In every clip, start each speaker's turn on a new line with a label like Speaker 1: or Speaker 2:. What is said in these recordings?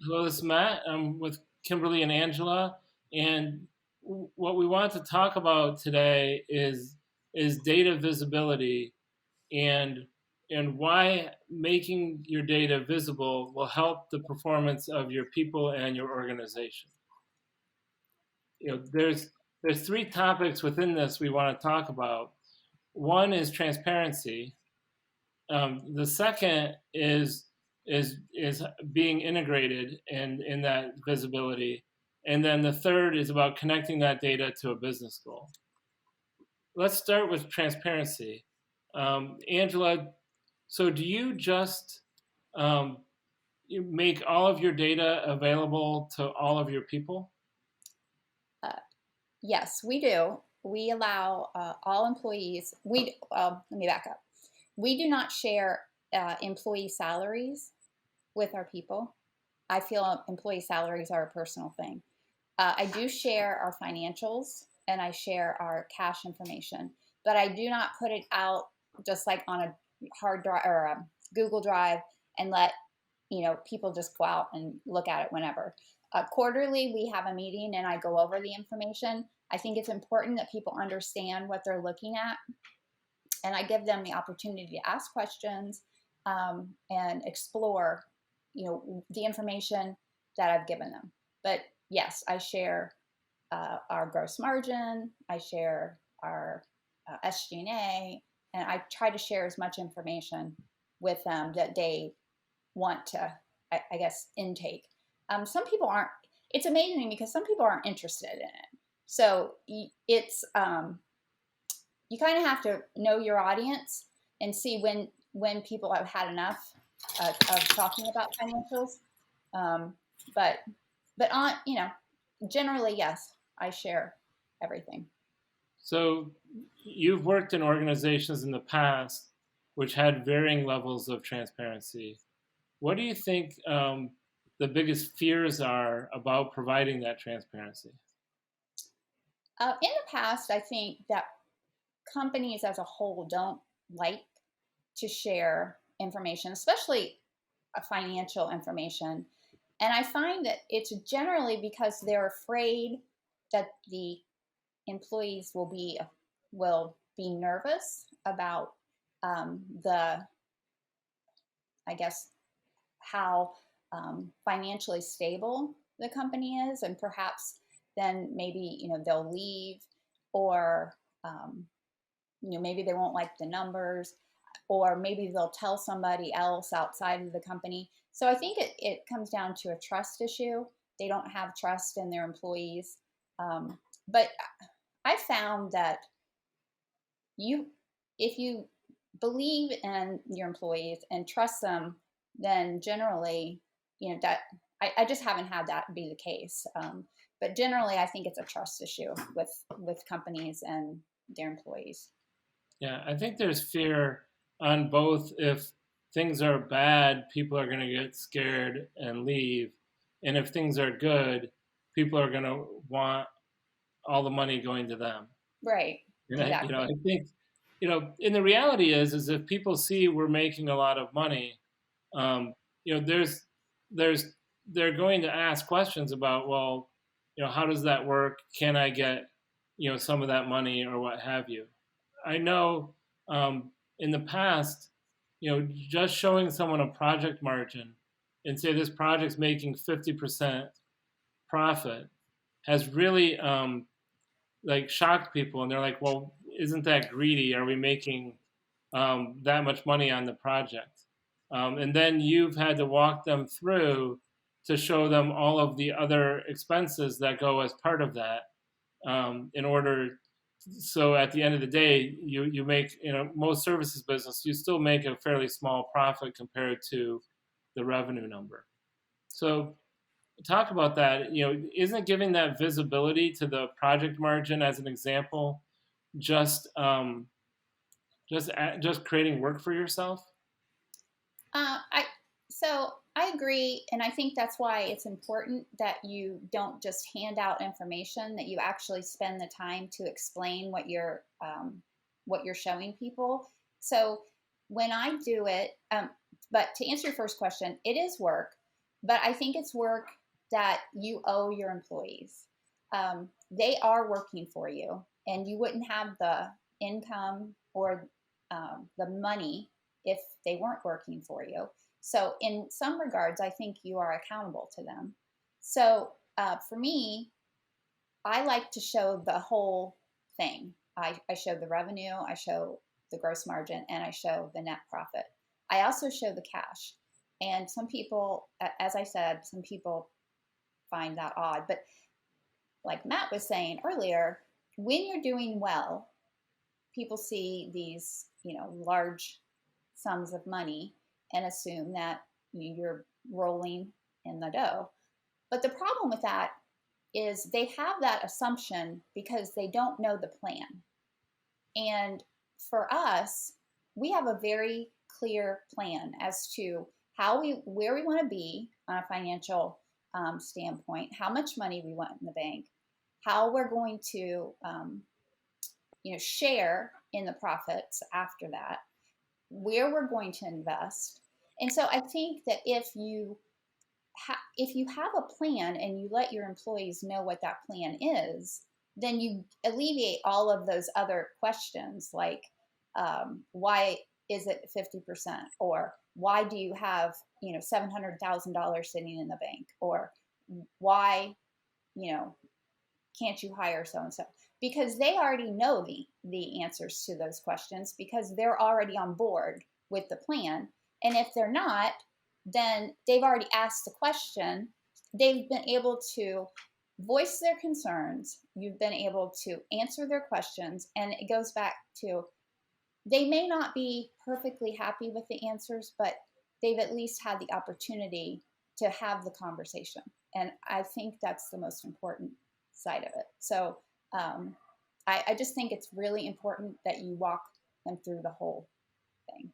Speaker 1: Hello, this is Matt. I'm with Kimberly and Angela, and what we want to talk about today is data visibility and why making your data visible will help the performance of your people and your organization. There's three topics within this we want to talk about. One is transparency. The second is being integrated in that visibility, and then the third is about connecting that data to a business goal. Let's start with transparency. Angela, so do you just um, you make all of your data available to all of your people?
Speaker 2: Uh, yes, we do. We allow all employees. Let me back up. We do not share employee salaries with our people. I feel employee salaries are a personal thing. I do share our financials and I share our cash information, but I do not put it out just like on a hard drive or a Google Drive and let people just go out and look at it whenever. Quarterly, we have a meeting and I go over the information. I think it's important that people understand what they're looking at, and I give them the opportunity to ask questions and explore, the information that I've given them. But yes, I share our gross margin, I share our SG&A, and I try to share as much information with them that they want to, I guess, intake. Some people aren't. It's amazing because some people aren't interested in it. So it's you kind of have to know your audience and see when people have had enough of talking about financials. Um, but on generally, yes, I share everything.
Speaker 1: So you've worked in organizations in the past which had varying levels of transparency. What do you think the biggest fears are about providing that transparency?
Speaker 2: In the past, I think that companies as a whole don't like to share information, especially financial information. And I find that it's generally because they're afraid that the employees will be nervous about the, I guess, how financially stable the company is, and perhaps then maybe they'll leave, or maybe they won't like the numbers, or maybe they'll tell somebody else outside of the company. So I think it comes down to a trust issue. They don't have trust in their employees. But I found that you, if you believe in your employees and trust them, then generally, that I just haven't had that be the case. But generally, I think it's a trust issue with companies and their employees.
Speaker 1: Yeah, I think there's fear on both. If things are bad, people are going to get scared and leave. And if things are good, people are going to want all the money going to them.
Speaker 2: Right.
Speaker 1: And I
Speaker 2: Exactly.
Speaker 1: think, and the reality is if people see we're making a lot of money, um, there's they're going to ask questions about, well, how does that work? Can I get, some of that money or what have you? I know in the past, just showing someone a project margin and say this project's making 50% profit has really like shocked people, and they're like, well, isn't that greedy? Are we making that much money on the project? And then you've had to walk them through to show them all of the other expenses that go as part of that, in order. So at the end of the day, you make, most services business, you still make a fairly small profit compared to the revenue number. So talk about that. Isn't giving that visibility to the project margin as an example just just creating work for yourself?
Speaker 2: I so I agree, and I think that's why it's important that you don't just hand out information; that you actually spend the time to explain what you're showing people. So when I do it, but to answer your first question, it is work, but I think it's work that you owe your employees. They are working for you, and you wouldn't have the income or the money if they weren't working for you. So, in some regards, I think you are accountable to them. So, for me, I like to show the whole thing. I show the revenue, I show the gross margin, and I show the net profit. I also show the cash. And some people, as I said, some people find that odd. But like Matt was saying earlier, when you're doing well, people see these, large sums of money and assume that you're rolling in the dough. But the problem with that is they have that assumption because they don't know the plan. And for us, we have a very clear plan as to where we want to be on a financial standpoint, how much money we want in the bank, how we're going to, share in the profits after that, where we're going to invest. And so I think that if you have a plan and you let your employees know what that plan is, then you alleviate all of those other questions like why is it 50%, or why do you have $700,000 sitting in the bank, or why you know can't you hire so and so, because they already know the answers to those questions because they're already on board with the plan. And if they're not, then they've already asked the question, they've been able to voice their concerns, you've been able to answer their questions, and it goes back to they may not be perfectly happy with the answers, but they've at least had the opportunity to have the conversation. And I think that's the most important side of it. So um, I just think it's really important that you walk them through the whole thing.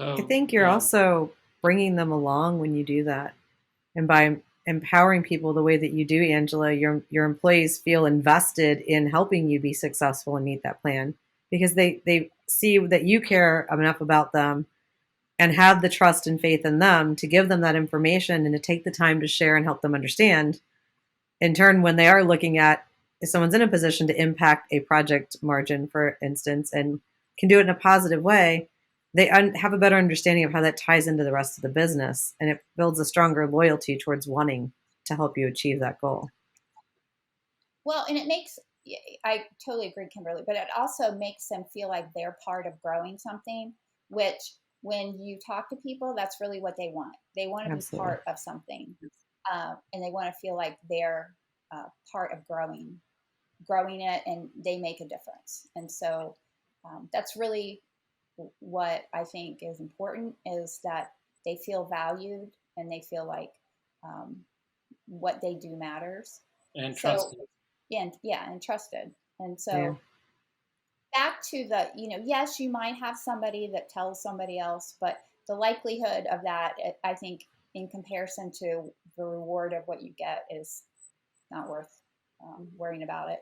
Speaker 3: I
Speaker 1: So
Speaker 3: think you're also bringing them along when you do that. And by empowering people the way that you do, Angela, your employees feel invested in helping you be successful and meet that plan because they see that you care enough about them and have the trust and faith in them to give them that information and to take the time to share and help them understand. In turn, when they are looking at if someone's in a position to impact a project margin, for instance, and can do it in a positive way, they have a better understanding of how that ties into the rest of the business, and it builds a stronger loyalty towards wanting to help you achieve that goal.
Speaker 2: Well, and it makes, I totally agree, Kimberly, but it also makes them feel like they're part of growing something, which when you talk to people, that's really what they want. They want to be
Speaker 3: Absolutely.
Speaker 2: part of something, and they want to feel like they're part of growing it, and they make a difference. And so that's really what I think is important, is that they feel valued and they feel like um, what they do matters.
Speaker 1: and
Speaker 2: So
Speaker 1: trusted.
Speaker 2: and trusted. And
Speaker 3: Yeah.
Speaker 2: so back to the, yes, you might have somebody that tells somebody else, but the likelihood of that, I think, in comparison to the reward of what you get, is not worth worrying about it.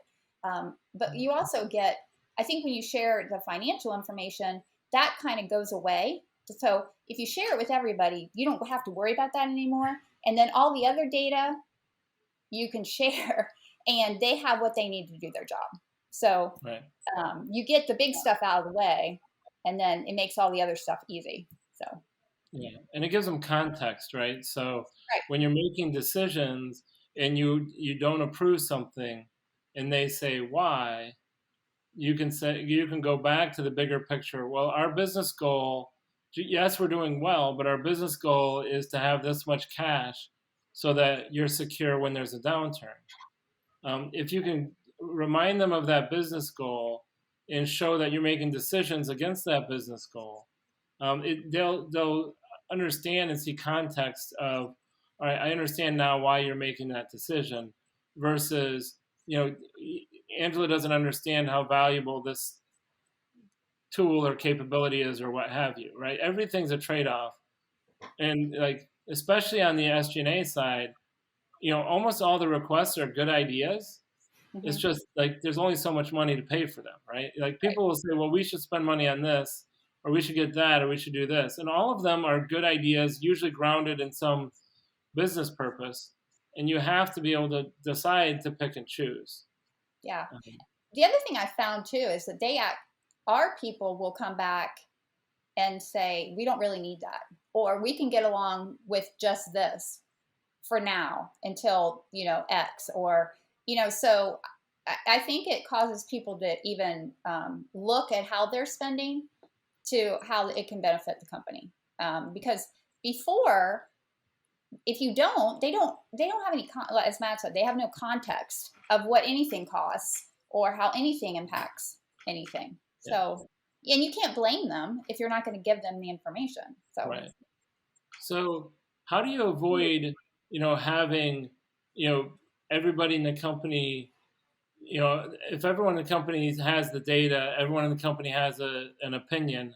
Speaker 2: But you also get, I think, when you share the financial information, that kind of goes away. So if you share it with everybody, you don't have to worry about that anymore. And then all the other data you can share, and they have what they need to do their job. So
Speaker 1: Right.
Speaker 2: you get the big stuff out of the way, and then it makes all the other stuff easy. So
Speaker 1: Yeah, and it gives them context, right? So
Speaker 2: right.
Speaker 1: when you're making decisions and you don't approve something, and they say why, you can go back to the bigger picture. Well, our business goal, yes, we're doing well, but our business goal is to have this much cash so that you're secure when there's a downturn. If you can remind them of that business goal and show that you're making decisions against that business goal, they'll understand and see context of, all right, I understand now why you're making that decision, versus, Angela doesn't understand how valuable this tool or capability is or what have you, right? Everything's a trade-off. And like, especially on the SG&A side, almost all the requests are good ideas. It's
Speaker 2: Mm-hmm.
Speaker 1: just like there's only so much money to pay for them, right? Like
Speaker 2: Right.
Speaker 1: people will say, well, we should spend money on this, or we should get that, or we should do this. And all of them are good ideas, usually grounded in some business purpose, and you have to be able to decide to pick and choose.
Speaker 2: Yeah.
Speaker 1: Um,
Speaker 2: The other thing I found too is that our people will come back and say, we don't really need that, or we can get along with just this for now until, X, or, so I think it causes people to even look at how they're spending to how it can benefit the company. Because before, if you don't, they don't have any, as Matt said, they have no context of what anything costs or how anything impacts anything.
Speaker 1: yeah,
Speaker 2: So, and you can't blame them if you're not going to give them the information. So,
Speaker 1: right. So how do you avoid, having, everybody in the company, if everyone in the company has the data, everyone in the company has an opinion,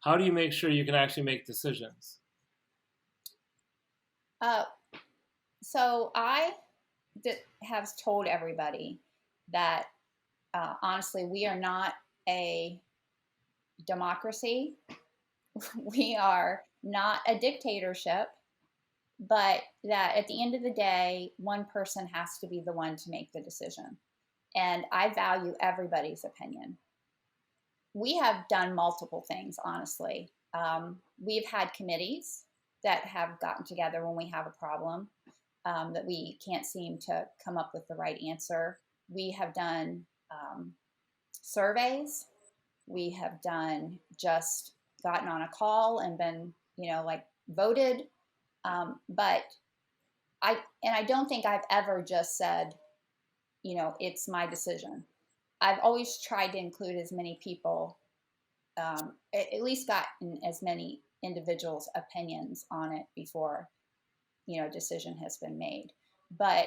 Speaker 1: how do you make sure you can actually make decisions?
Speaker 2: uh, so I have told everybody that honestly, we are not a democracy. We are not a dictatorship, but that at the end of the day, one person has to be the one to make the decision. And I value everybody's opinion. We have done multiple things, honestly. We've had committees that have gotten together when we have a problem that we can't seem to come up with the right answer. We have done surveys. We have done just gotten on a call and been, like voted. But I don't think I've ever just said, it's my decision. I've always tried to include as many people, at least gotten as many individuals' opinions on it before, a decision has been made. But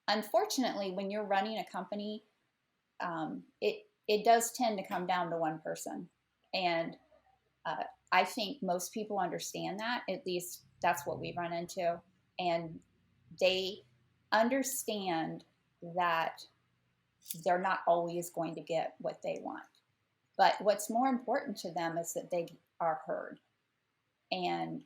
Speaker 2: unfortunately, when you're running a company, it does tend to come down to one person, and uh, I think most people understand that. At least that's what we run into, and they understand that they're not always going to get what they want. But what's more important to them is that they are heard. And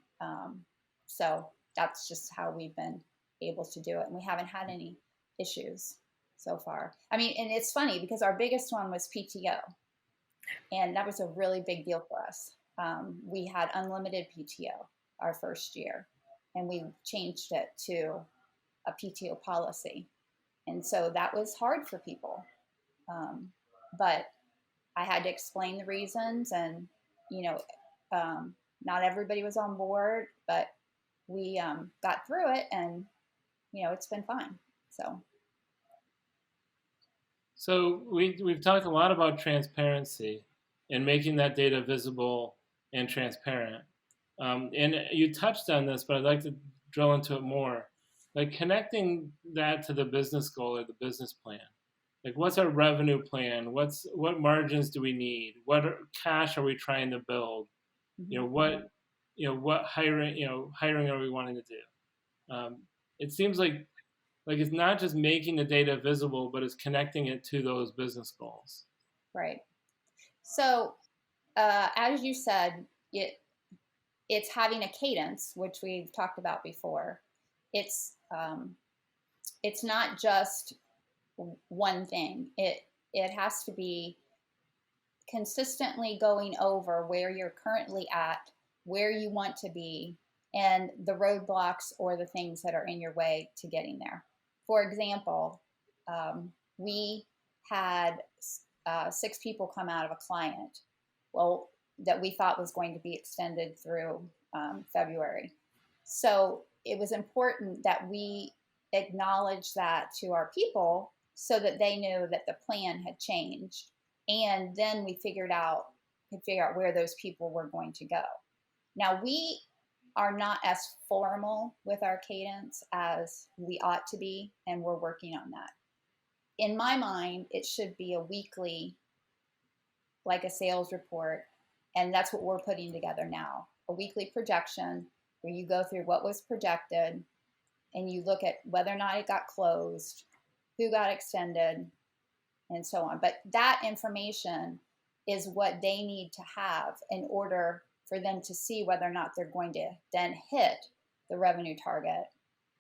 Speaker 2: so that's just how we've been able to do it. And we haven't had any issues so far. I mean, and it's funny because our biggest one was PTO, and that was a really big deal for us. We had unlimited PTO our first year, and we changed it to a PTO policy. And so that was hard for people. Um, but I had to explain the reasons, and you know, um, not everybody was on board, but we got through it, and it's been fine. So
Speaker 1: So we've talked a lot about transparency and making that data visible and transparent. And you touched on this, but I'd like to drill into it more. Like connecting that to the business goal or the business plan. Like what's our revenue plan? What margins do we need? Cash are we trying to build?
Speaker 2: mm-hmm.
Speaker 1: What hiring are we wanting to do? It seems like it's not just making the data visible, but it's connecting it to those business goals.
Speaker 2: Right. So as you said, it's having a cadence, which we've talked about before. It's not just one thing. It has to be consistently going over where you're currently at, where you want to be, and the roadblocks or the things that are in your way to getting there. For example, we had 6 people come out of a client, well, that we thought was going to be extended through February. So it was important that we acknowledge that to our people so that they knew that the plan had changed, and then we could figure out where those people were going to go. Now we are not as formal with our cadence as we ought to be, and we're working on that. In my mind, it should be a weekly, like a sales report, and that's what we're putting together now, a weekly projection where you go through what was projected and you look at whether or not it got closed, who got extended, and so on. But that information is what they need to have in order for them to see whether or not they're going to then hit the revenue target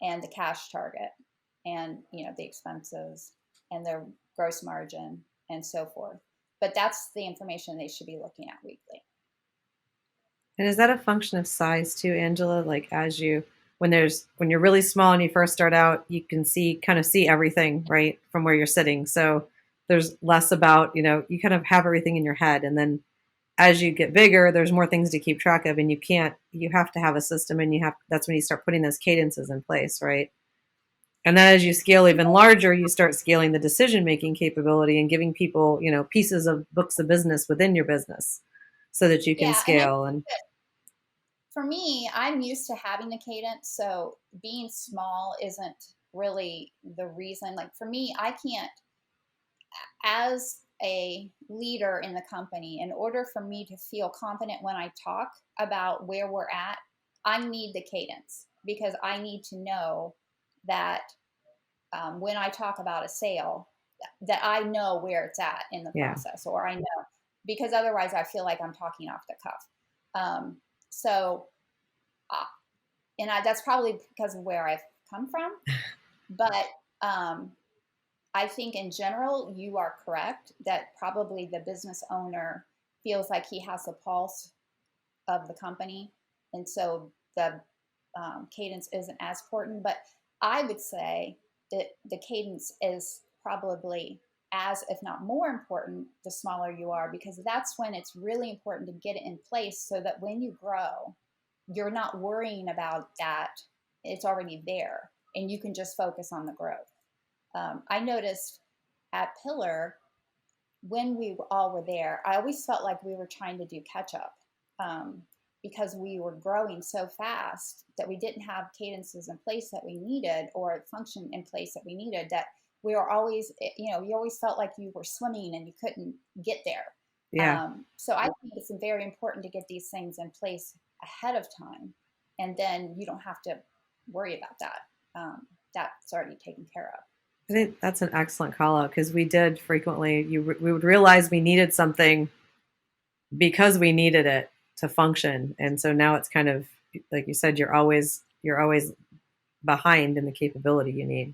Speaker 2: and the cash target, and the expenses and their gross margin and so forth. But that's the information they should be looking at weekly.
Speaker 3: And is that a function of size too, Angela? Like as you when you're really small and you first start out, you can kind of see everything, right, from where you're sitting. So there's less about, you kind of have everything in your head. And then as you get bigger, there's more things to keep track of, and you have to have a system, and that's when you start putting those cadences in place, right? And then as you scale even larger, you start scaling the decision making capability and giving people, pieces of books of business within your business so that you can
Speaker 2: Yeah, and I
Speaker 3: scale. And
Speaker 2: for me, I'm used to having the cadence, so being small isn't really the reason. Like for me, I can't, as a leader in the company, in order for me to feel confident when I talk about where we're at, I need the cadence, because I need to know that when I talk about a sale, that I know where it's at in the
Speaker 3: yeah,
Speaker 2: process, or I know, because otherwise I feel like I'm talking off the cuff. So uh, that's probably because of where I've come from. But I think in general, you are correct that probably the business owner feels like he has the pulse of the company. And so the cadence isn't as important. But I would say that the cadence is probably as, if not more important, the smaller you are, because that's when it's really important to get it in place so that when you grow, you're not worrying about that. It's already there and you can just focus on the growth. I noticed at Pillar, when we all were there, I always felt like we were trying to do catch up, because we were growing so fast that we didn't have cadences in place that we needed, or function in place that we needed, that we were always, you always felt like you were swimming and you couldn't get there.
Speaker 3: yeah.
Speaker 2: So I think it's very important to get these things in place ahead of time, and then you don't have to worry about that. That's already taken care of.
Speaker 3: I
Speaker 2: So
Speaker 3: think that's an excellent call out because we did frequently, we would realize we needed something because we needed it to function. And so now it's kind of like you said, you're always behind in the capability you need.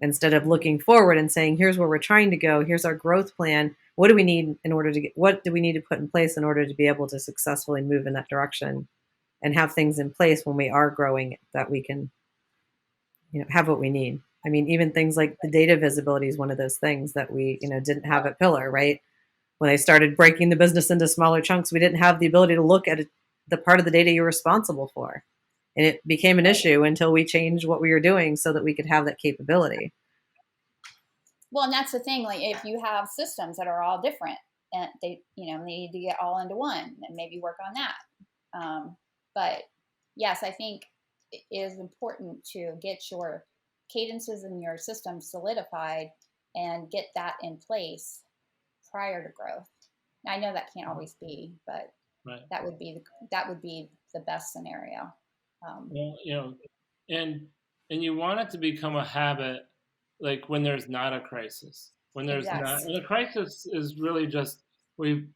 Speaker 3: Instead of looking forward and saying, here's where we're trying to go, here's our growth plan. What do we need what do we need to put in place in order to be able to successfully move in that direction and have things in place when we are growing that we can, have what we need. I mean, even things like the data visibility is one of those things that we, didn't have at Pillar, right? When they started breaking the business into smaller chunks, we didn't have the ability to look at the part of the data you're responsible for. And it became an issue until we changed what we were doing so that we could have that capability.
Speaker 2: well, and that's the thing. Like if you have systems that are all different, and they need to get all into one, and maybe work on that. But yes, I think it is important to get your cadences in your system solidified and get that in place prior to growth. I know that can't always be, but
Speaker 1: Right.
Speaker 2: that would be the best scenario.
Speaker 1: Well, and you want it to become a habit, like when there's not a crisis.
Speaker 2: Exactly.
Speaker 1: When a crisis is really just we've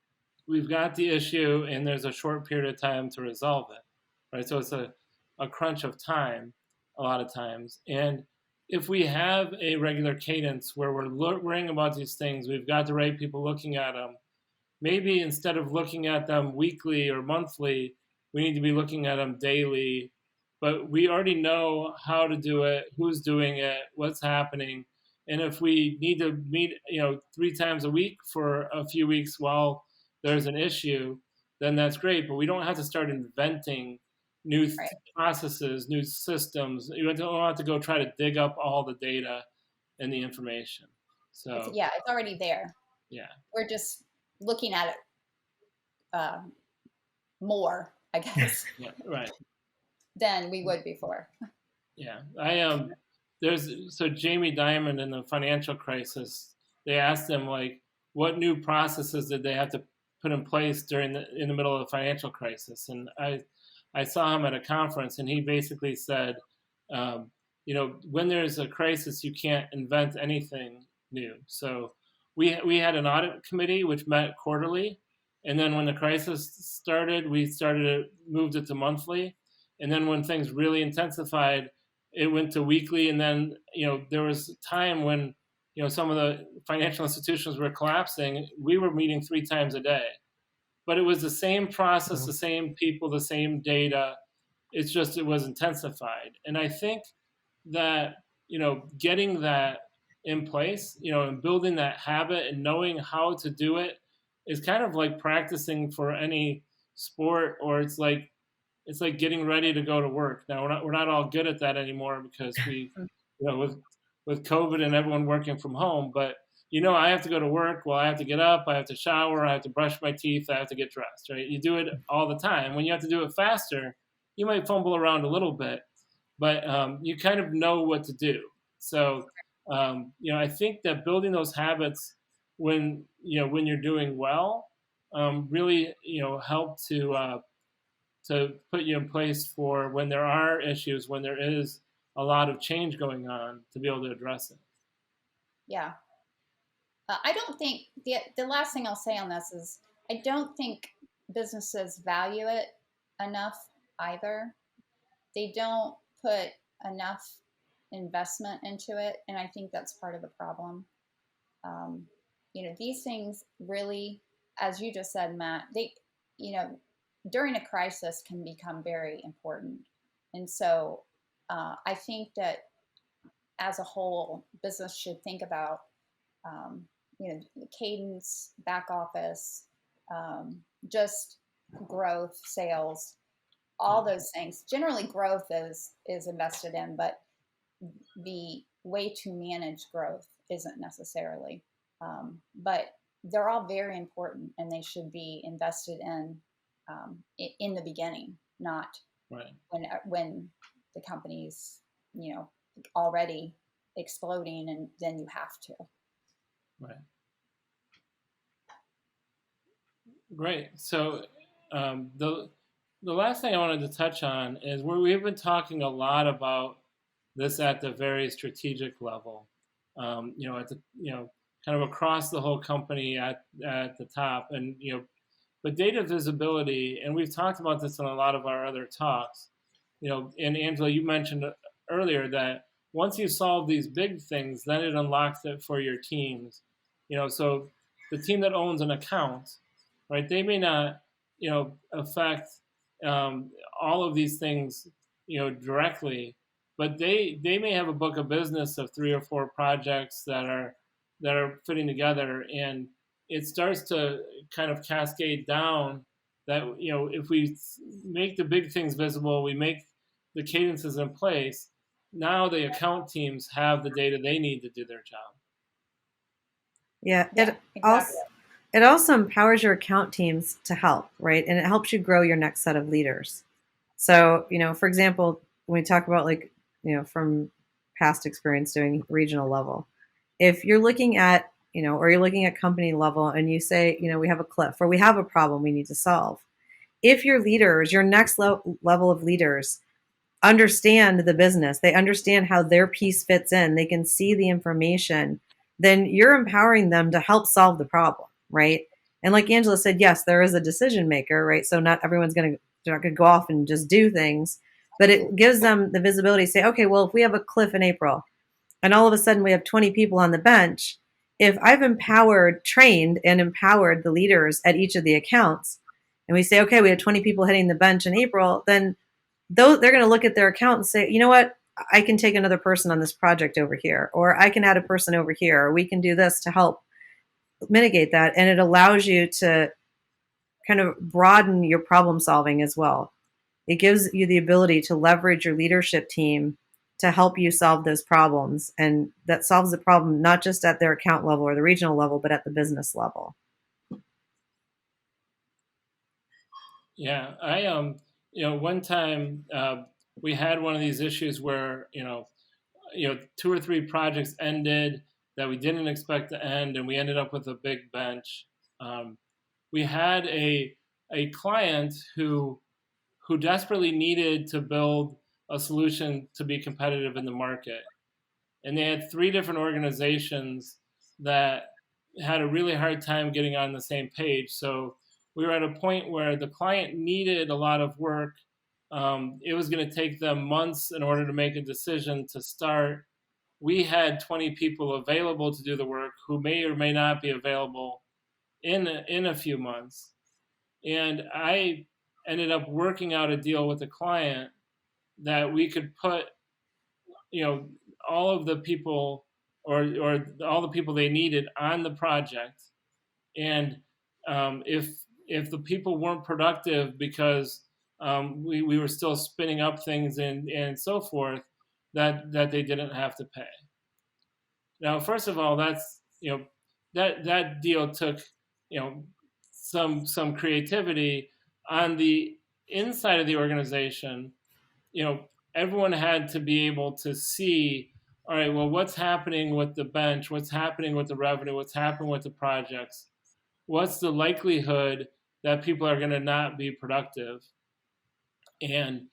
Speaker 1: we've got the issue and there's a short period of time to resolve it, right? So it's a crunch of time a lot of times. And if we have a regular cadence where we're worrying about these things, we've got the right people looking at them. Maybe instead of looking at them weekly or monthly, we need to be looking at them daily. But we already know how to do it, who's doing it, what's happening. And if we need to meet, 3 times a week for a few weeks while there's an issue, then that's great. But we don't have to start inventing new
Speaker 2: Right.
Speaker 1: processes, new systems. You don't have to go try to dig up all the data and the information. So
Speaker 2: It's already there.
Speaker 1: yeah,
Speaker 2: We're just looking at it uh, more, I guess,
Speaker 1: yeah, right.
Speaker 2: than we would before.
Speaker 1: Yeah, there's so Jamie Dimon in the financial crisis, they asked him like, what new processes did they have to put in place in the middle of the financial crisis? And I saw him at a conference, and he basically said, when there's a crisis, you can't invent anything new. So we had an audit committee which met quarterly, and then when the crisis started, moved it to monthly. And then when things really intensified, it went to weekly. And then, there was a time when, some of the financial institutions were collapsing. We were meeting 3 times a day, but it was the same process,
Speaker 3: Wow.
Speaker 1: the same people, the same data. It's just it was intensified. And I think that, getting that in place, and building that habit and knowing how to do it is kind of like practicing for any sport, or it's like getting ready to go to work. Now we're not all good at that anymore because with COVID and everyone working from home. But I have to go to work. Well, I have to get up. I have to shower. I have to brush my teeth. I have to get dressed. Right? You do it all the time. When you have to do it faster, you might fumble around a little bit, but you kind of know what to do. So I think that building those habits when you're doing well really help to put you in place for when there are issues, when there is a lot of change going on, to be able to address it.
Speaker 2: Yeah. I don't think the last thing I'll say on this is I don't think businesses value it enough either. They don't put enough investment into it, and I think that's part of the problem. Um, these things really, as you just said, Matt, they, you know, during a crisis can become very important. And so I think that as a whole, business should think about, um, cadence, back office, just growth, sales,
Speaker 1: Yeah.
Speaker 2: all those things. Generally, growth is invested in, but the way to manage growth isn't necessarily. But they're all very important, and they should be invested in the beginning, not
Speaker 1: Right.
Speaker 2: when the company's already exploding, and then you have to.
Speaker 1: Right. Great. So the last thing I wanted to touch on is where we've been talking a lot about this at the very strategic level. At the kind of across the whole company at the top, and but data visibility, and we've talked about this in a lot of our other talks. And Angela, you mentioned earlier that once you solve these big things, then it unlocks it for your teams. So the team that owns an account, right? They may not, affect all of these things, directly, but they may have a book of business of 3 or 4 projects that are fitting together, and it starts to kind of cascade down. That if we make the big things visible, we make the cadences in place. Now the account teams have the data they need to do their job.
Speaker 3: Yeah,
Speaker 2: Yeah, exactly.
Speaker 3: it also empowers your account teams to help, right? And it helps you grow your next set of leaders. So, for example, when we talk about like, from past experience doing regional level, if you're looking at, or you're looking at company level and you say, we have a cliff or we have a problem we need to solve. If your leaders, your next level of leaders understand the business, they understand how their piece fits in, they can see the information, then you're empowering them to help solve the problem, right? And like Angela said, yes, there is a decision maker, right? So not everyone's going to, they're not going to go off and just do things, but it gives them the visibility to say, okay, well, if we have a cliff in April and all of a sudden we have 20 people on the bench, if I've trained and empowered the leaders at each of the accounts, and we say, okay, we had 20 people hitting the bench in April, then they're going to look at their account and say, you know what, I can take another person on this project over here, or I can add a person over here, or we can do this to help mitigate that. And it allows you to kind of broaden your problem solving as well. It gives you the ability to leverage your leadership team to help you solve those problems. And that solves the problem not just at their account level or the regional level, but at the business level.
Speaker 1: Yeah, I one time we had one of these issues where 2 or 3 projects ended that we didn't expect to end, and we ended up with a big bench. We had a client who desperately needed to build a solution to be competitive in the market, and they had 3 different organizations that had a really hard time getting on the same page. So we were at a point where the client needed a lot of work it was going to take them months in order to make a decision to start. We had 20 people available to do the work who may or may not be available in a few months. And I ended up working out a deal with the client that we could put, you know, all of the people, or all the people they needed on the project. And if the people weren't productive because we were still spinning up things and so forth, that they didn't have to pay. Now, first of all, that's, that deal took, some creativity on the inside of the organization. you know Everyone had to be able to see, all right, well, what's happening with the bench, what's happening with the revenue, what's happening with the projects, what's the likelihood that people are going to not be productive, and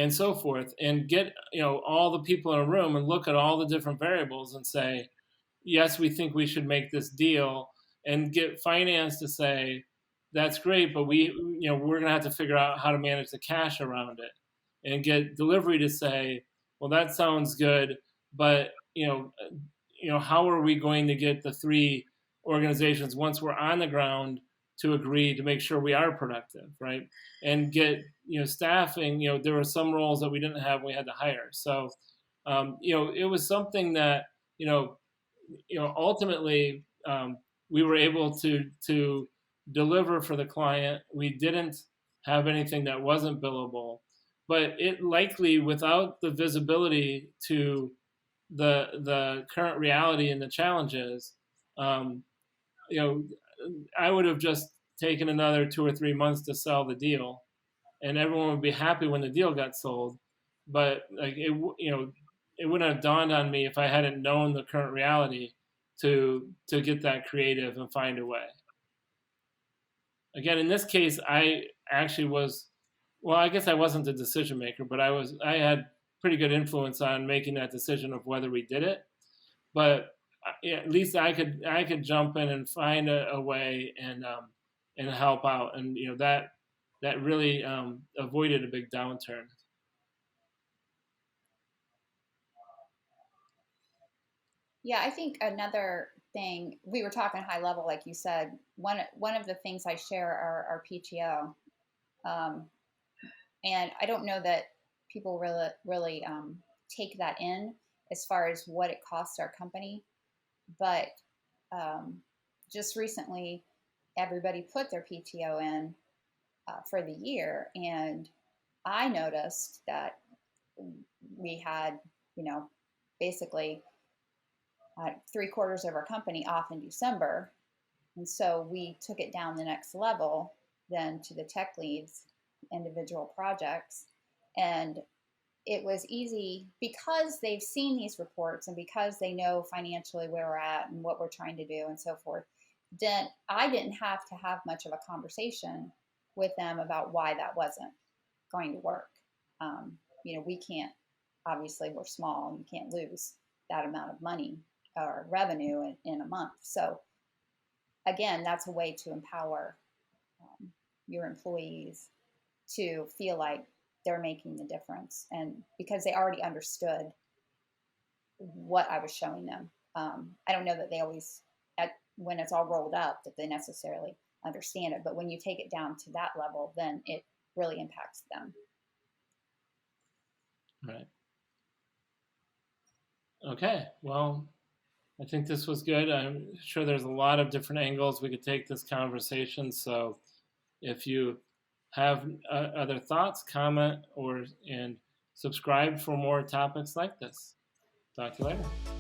Speaker 1: so forth, and get, all the people in a room and look at all the different variables and say, yes, we think we should make this deal, and get finance to say, that's great, but we're going to have to figure out how to manage the cash around it, and get delivery to say, well, that sounds good, but how are we going to get the three organizations, once we're on the ground, to agree to make sure we are productive, right? And get, staffing. There were some roles that we didn't have, we had to hire. So it was something that, ultimately, we were able to deliver for the client. We didn't have anything that wasn't billable, but it likely, without the visibility to the current reality and the challenges, um, you know, I would have just taken another 2 or 3 months to sell the deal, and everyone would be happy when the deal got sold. But like it wouldn't have dawned on me if I hadn't known the current reality to get that creative and find a way. Again, in this case, I actually was, well, I guess I wasn't the decision maker, but I had pretty good influence on making that decision of whether we did it. But at least I could jump in and find a way, and help out, and that really avoided a big downturn.
Speaker 2: Yeah, I think another thing, we were talking high level, like you said. One of the things I share are our PTO, um, and I don't know that people really take that in as far as what it costs our company. But um, just recently, everybody put their PTO in for the year, and I noticed that we had, basically 3/4 of our company off in December. And so we took it down the next level then to the tech leads, individual projects. And it was easy because they've seen these reports and because they know financially where we're at and what we're trying to do and so forth. Then I didn't have to have much of a conversation with them about why that wasn't going to work. We can't, obviously, we're small and you can't lose that amount of money or revenue in a month. So again, that's a way to empower your employees to feel like they're making the difference, and because they already understood what I was showing them. I don't know that they always, when it's all rolled up, that they necessarily understand it, but when you take it down to that level, then it really impacts them.
Speaker 1: Right. Okay. Well, I think this was good. I'm sure there's a lot of different angles we could take this conversation. So if you have other thoughts, comment, and subscribe for more topics like this. Talk to you later.